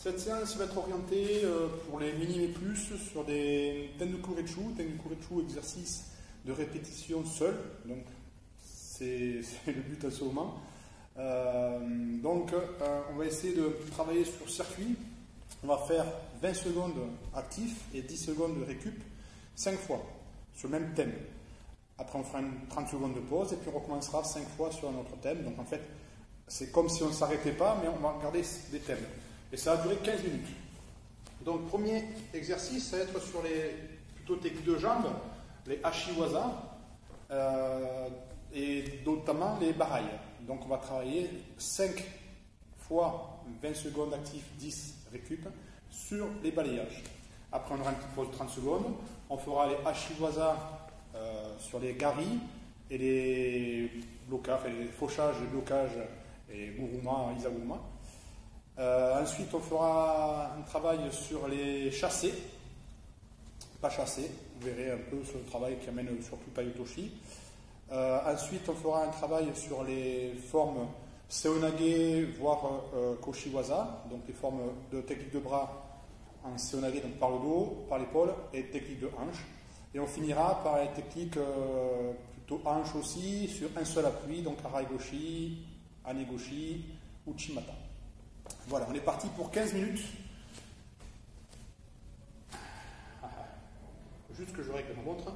Cette séance va être orientée pour les minimes et plus sur des Tenryuku. Tenryuku exercice de répétition seul, donc c'est le but à ce moment. On va essayer de travailler sur circuit. On va faire 20 secondes actifs et 10 secondes de récup 5 fois sur le même thème. Après on fera une 30 secondes de pause et puis on recommencera 5 fois sur un autre thème. Donc en fait c'est comme si on ne s'arrêtait pas, mais on va regarder des thèmes. Et ça va durer 15 minutes. Donc premier exercice, ça va être sur les plutôt techniques de jambes, les Ashiwaza et notamment les barailles. Donc on va travailler 5 fois 20 secondes actifs, 10 récup sur les balayages. Après on aura une petite pause de 30 secondes. On fera les Ashiwaza sur les garis et les blocages, les fauchages, les blocages et Guruma, Izaguruma. Ensuite on fera un travail sur les chassés, pas chassés, vous verrez un peu ce travail qui amène surtout Tayotoshi. Ensuite on fera un travail sur les formes Seonage voire Koshiwaza, donc les formes de technique de bras en Seonage, donc par le dos, par l'épaule, et technique de hanche. Et on finira par les techniques plutôt hanche aussi, sur un seul appui, donc Araigoshi, Anegoshi, Uchimata. Voilà, on est parti pour 15 minutes. Juste que je règle ma montre.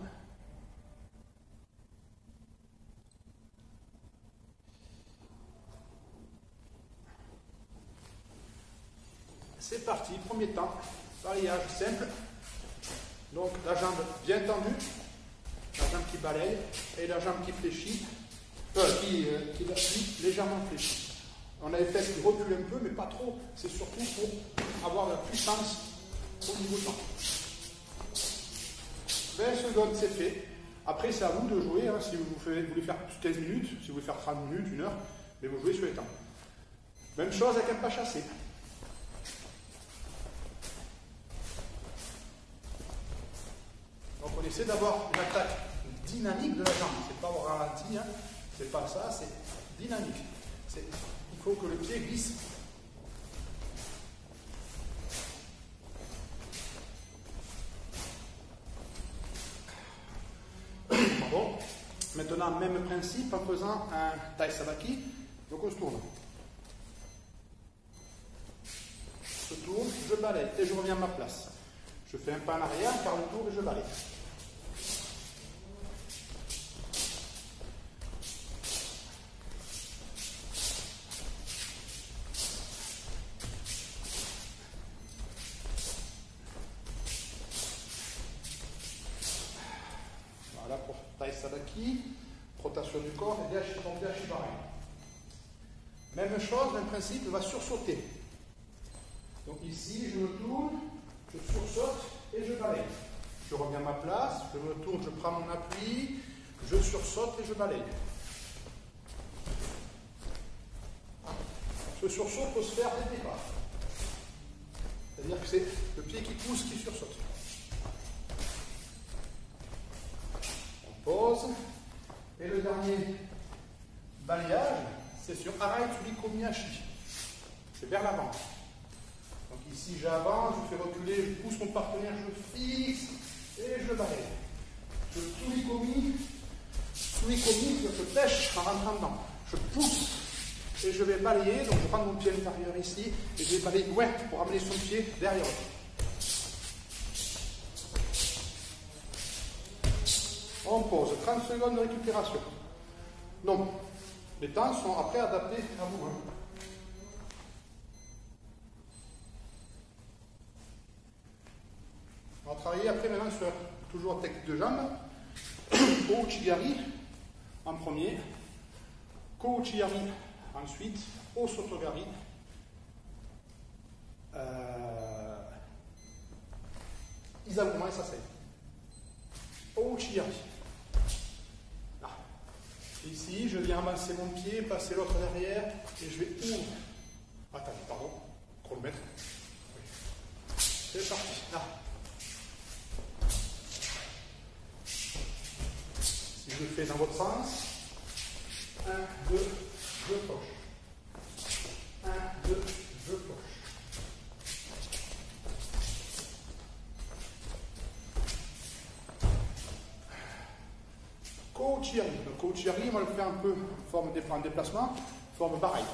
C'est parti, premier temps, balayage simple. Donc la jambe bien tendue, la jambe qui balaye et la jambe qui fléchit, qui légèrement fléchit. On a les fesses qui reculent un peu, mais pas trop. C'est surtout pour avoir de la puissance au niveau de temps. 20 secondes, c'est fait. Après, c'est à vous de jouer. Hein, si vous voulez faire 15 minutes, si vous voulez faire 30 minutes, 1 heure, mais vous jouez sur les temps. Même chose avec un pas chassé. Donc on essaie d'avoir une attaque dynamique de la jambe. C'est pas au ralenti, hein. C'est pas ça, c'est dynamique. Il faut que le pied glisse. Bon. Maintenant, même principe en faisant un Tai Sabaki. Donc on se tourne. Je tourne, je balaye et je reviens à ma place. Je fais un pas en arrière, par le tour et je balaye. Voilà pour Tai Sabaki, rotation du corps et Ashibarai. Même chose, même principe, on va sursauter. Donc ici, je me tourne, je sursaute et je balaye. Je reviens à ma place, je me tourne, je prends mon appui, je sursaute et je balaye. Ce sursaut peut se faire dès le départ. C'est-à-dire que c'est le pied qui pousse qui sursaute. Pause. Et le dernier balayage, c'est sur Arai Tsuriko Miyashi. C'est vers l'avant. Donc ici, j'avance, je fais reculer, je pousse mon partenaire, je fixe et je balaye. Je Tsurikomi, je pêche en rentrant dedans. Je pousse et je vais balayer. Donc je prends mon pied intérieur ici et je vais balayer pour amener son pied derrière lui. On pose 30 secondes de récupération. Donc, les temps sont après adaptés à vous. On va travailler après maintenant sur toujours technique de jambes. Ouchigari en premier, Kouchigari ensuite, Osotogari. Izaguruma et Sasei. Ouchigari. Ici, je viens avancer mon pied, passer l'autre derrière, et je vais ouvrir. Attendez, pardon, chronomètre. Oui. C'est parti. Là. Si je le fais dans votre sens, 1, 2, je poche. 1, 2, je poche. on va le faire un peu en forme en déplacement, forme pareille.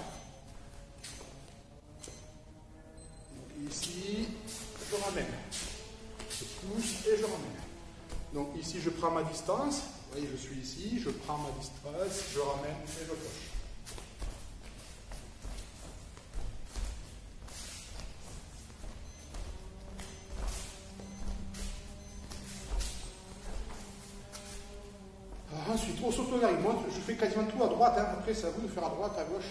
Donc ici, je ramène. Je pousse et je ramène. Donc ici, je prends ma distance. Vous voyez, je suis ici, je prends ma distance, je ramène et je coche. Ensuite, au sautogarde, moi je fais quasiment tout à droite, hein. Après c'est à vous de faire à droite, à gauche.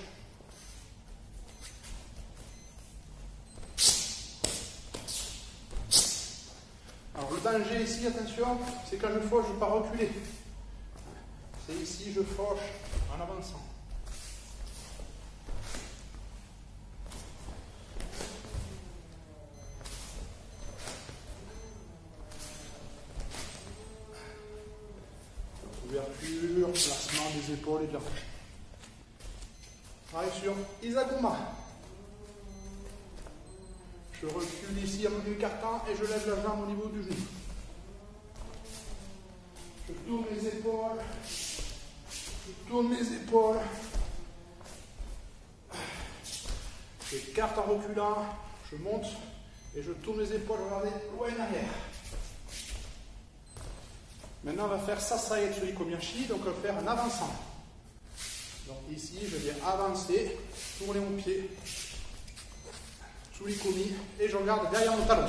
Alors le danger ici, attention, c'est quand je fauche, je ne vais pas reculer. C'est ici, je fauche en avançant. Ouverture, placement des épaules et de la hanche. Pareil sur Izaguma. Je recule ici en m'écartant et je lève la jambe au niveau du genou. Je tourne les épaules. Je tourne mes épaules. J'écarte en reculant. Je monte et je tourne les épaules. Regardez, loin en arrière. Maintenant, on va faire Sasayetsu Komiyashi, donc on va faire en avançant. Donc ici, je viens avancer, tourner mon pied, sous l'ikomi, et je regarde derrière mon talon.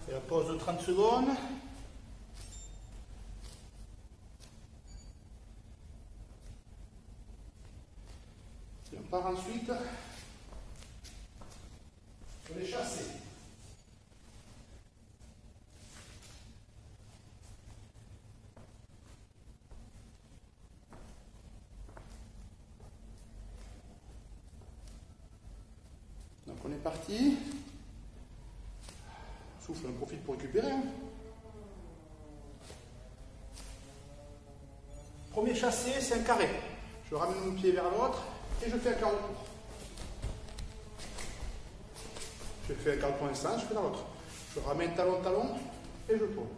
Et la pause de 30 secondes. Et on part ensuite sur les chassés. Donc on est parti. Souffle, on profite pour récupérer. Hein. Premier chassé, c'est un carré. Je ramène mon pied vers l'autre et je fais un quart de tour. Je fais un quart de tour instant, je fais dans l'autre. Je ramène talon, talon et je tourne.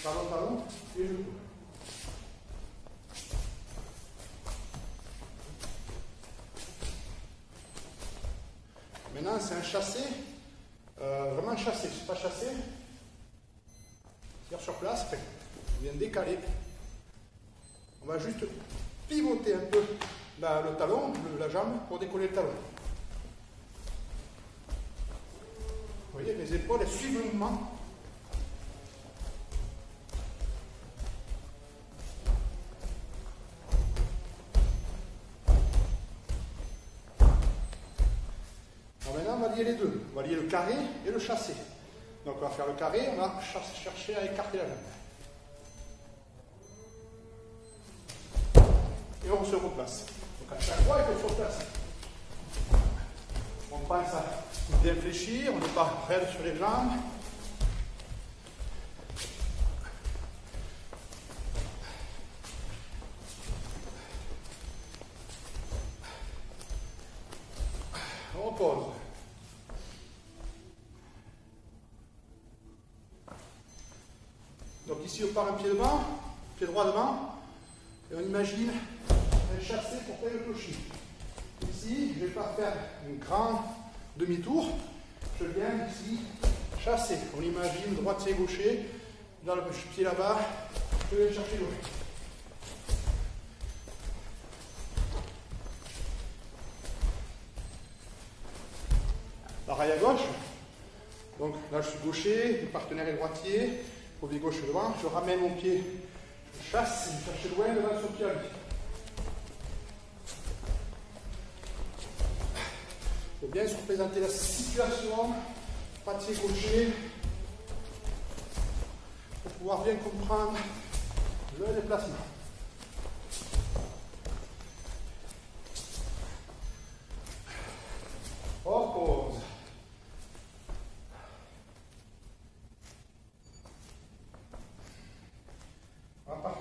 Talon, talon et je tourne. Maintenant, c'est un chassé. Vraiment chassé, c'est pas chassé. C'est-à-dire sur place, on vient décaler. On va juste pivoter un peu le talon, la jambe, pour décoller le talon. Vous voyez, les épaules, elles suivent le mouvement. Alors maintenant, on va lier les deux. On va lier le carré et le chassé. Donc on va faire le carré, on va chercher à écarter la jambe. Et on se replace. Donc à chaque fois, il faut se replacer. On pense à bien fléchir, on n'est pas raide sur les jambes. On repose. Donc ici, on part un pied devant, pied droit devant, et on imagine un chassé pour faire le clocher. Ici, je ne vais pas faire un grand demi-tour, je viens ici chasser. On imagine droitier, gaucher, dans le pied là-bas, je vais chercher loin. Pareil à gauche, donc là je suis gaucher, le partenaire est droitier, pied gauche devant, je ramène mon pied, je chasse, je vais chercher loin devant son pied à lui. Il faut bien se représenter la situation, droitier gaucher, pour pouvoir bien comprendre le déplacement. Repose.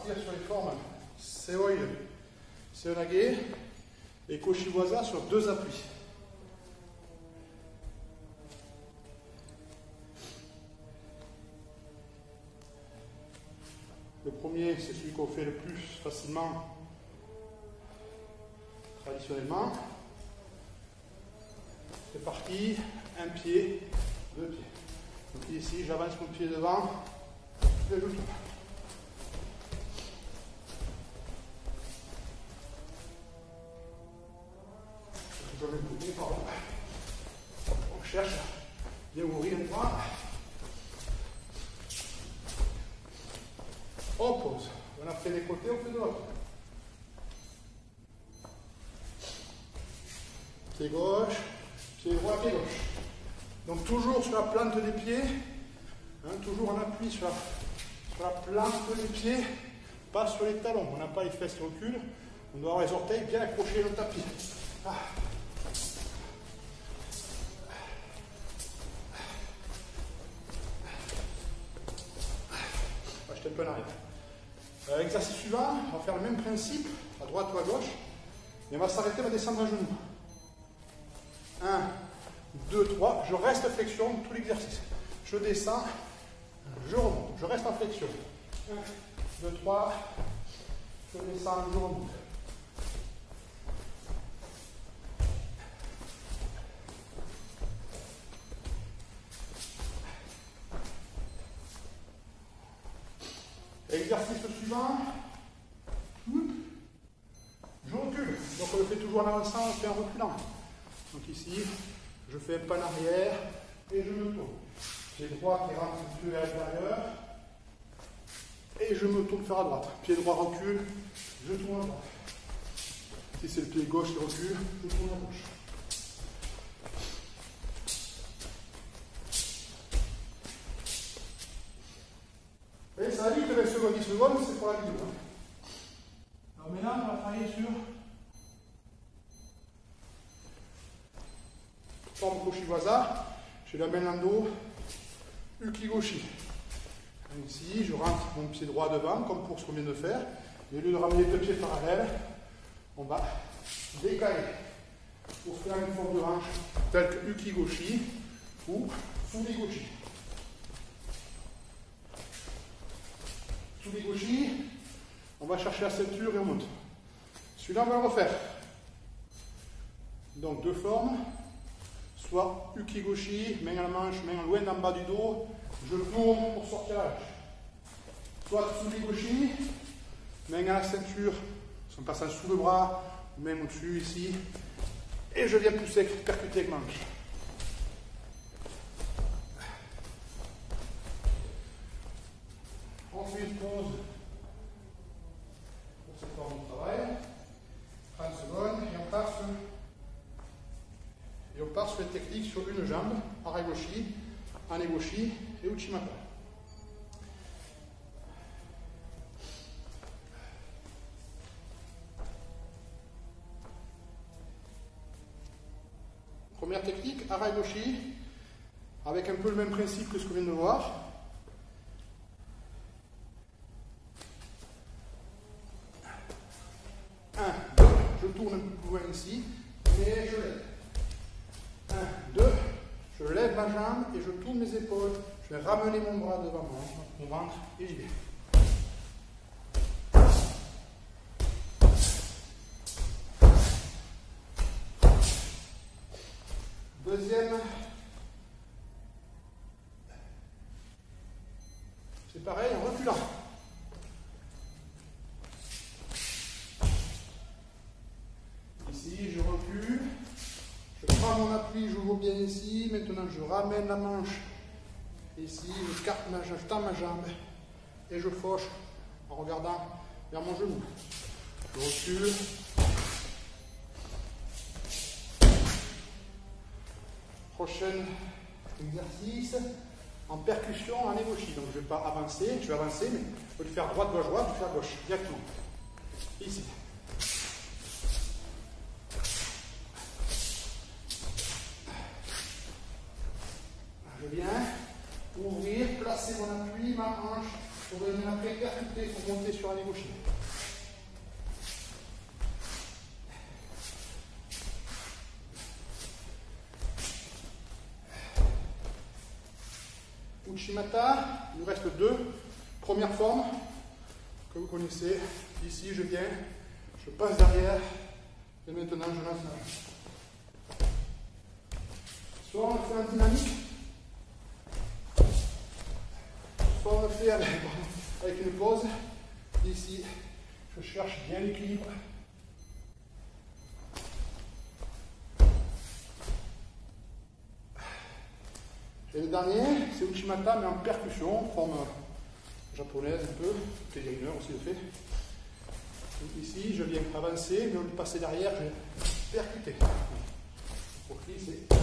partir sur les formes Seoi, Seonage et Koshiwaza sur 2 appuis. Le premier, c'est celui qu'on fait le plus facilement, traditionnellement. C'est parti, un pied, 2 pieds. Donc ici, j'avance mon pied devant, et je tourne. On cherche bien ouvrir les bras. On pose. On a fait des côtés, on fait de l'autre. Pied gauche, pied droit, pied gauche. Donc toujours sur la plante des pieds, hein, toujours en appui sur la plante des pieds, pas sur les talons. On n'a pas les fesses qui reculent, on doit avoir les orteils bien accrochés au tapis. Ah. On va jeter un peu en arrière. Exercice suivant, on va faire le même principe, à droite ou à gauche, et on va s'arrêter, on va descendre à genoux. 1, 2, 3, je reste en flexion tout l'exercice. Je descends, je remonte, je reste en flexion. 1, 2, 3, je descends, je remonte. Exercice suivant, je recule. Donc on le fait toujours en avançant, on le fait en reculant. Donc ici, je fais un pas en arrière et je me tourne. Pied droit qui rentre un peu vers l'intérieur et je me tourne faire à droite. Pied droit recule, je tourne à droite. Si c'est le pied gauche qui recule, je tourne à gauche. Et ça va vite, 20 secondes, 10 secondes, c'est pour la vidéo. Alors maintenant, on va travailler sur forme Koshiwaza. Je l'amène en dos, Ukigoshi. Ici, je rentre mon pied droit devant, comme pour ce qu'on vient de faire. Et au lieu de ramener 2 pieds parallèles, on va décaler pour faire une forme de hanche telle que Ukigoshi ou Sumigoshi. Sumigoshi, on va chercher la ceinture et on monte. Celui-là, on va le refaire. Donc 2 formes. Soit Ukigoshi, main à la manche, main loin en bas du dos, je tourne pour sortir la hache. Soit Sumigoshi, main à la ceinture, en passant sous le bras, main au-dessus ici, et je viens pousser, percuter avec manche. On fait une pause pour cette forme de travail, 30 secondes, et on part sur les techniques sur une jambe, Aragoshi, Anegoshi et Uchimata. Première technique, Aragoshi, avec un peu le même principe que ce qu'on vient de voir. Je tourne un peu plus loin ici, et je lève. 1, 2, je lève ma jambe et je tourne mes épaules. Je vais ramener mon bras devant moi, mon ventre, et j'y vais. Deuxième, c'est pareil en reculant. Ici, je recule, je prends mon appui, j'ouvre bien ici. Maintenant, je ramène la manche ici, je carte ma jambe, je tends ma jambe et je fauche en regardant vers mon genou. Je recule. Prochain exercice en percussion en égoshi. Donc je ne vais pas avancer, je vais avancer, mais au lieu de faire droite, je vais faire gauche, directement. Ici. Je viens ouvrir, placer mon appui, ma hanche pour venir après percuter pour monter sur un gaucher. Uchimata, il nous reste deux. Première forme que vous connaissez. Ici, je viens, je passe derrière et maintenant je lance la main. Soit on le fait en dynamique, soit on le fait avec une pause. Ici, je cherche bien l'équilibre. Et le dernier, c'est Uchimata, mais en percussion, forme japonaise un peu, Keirineur aussi le fait. Donc ici, je viens avancer, mais au lieu de passer derrière, je vais percuter. Pour qui c'est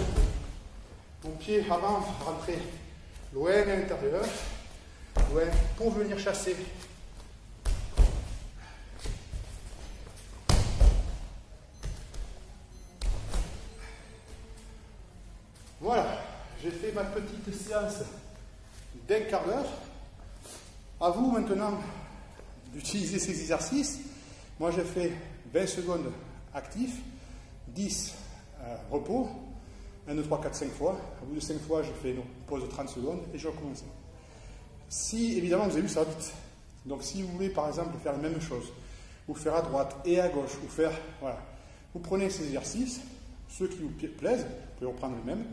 mon pied avant, rentrer loin à l'intérieur, loin pour venir chasser. Voilà. J'ai fait ma petite séance d'un quart d'heure. À vous maintenant d'utiliser ces exercices. Moi j'ai fait 20 secondes actifs, 10 repos, 1, 2, 3, 4, 5 fois. Au bout de 5 fois, je fais une pause de 30 secondes et je recommence. Si évidemment vous avez vu ça va vite. Donc si vous voulez par exemple faire la même chose, ou faire à droite et à gauche, ou faire. Voilà. Vous prenez ces exercices, ceux qui vous plaisent, vous pouvez reprendre les mêmes.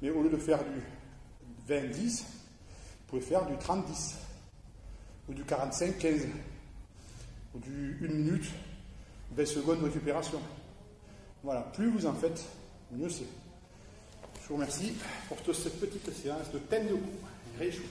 Mais au lieu de faire du 20-10, vous pouvez faire du 30-10, ou du 45-15, ou du 1 minute, 20 secondes de récupération. Voilà, plus vous en faites, mieux c'est. Je vous remercie pour cette petite séance de Tengoku Reishu.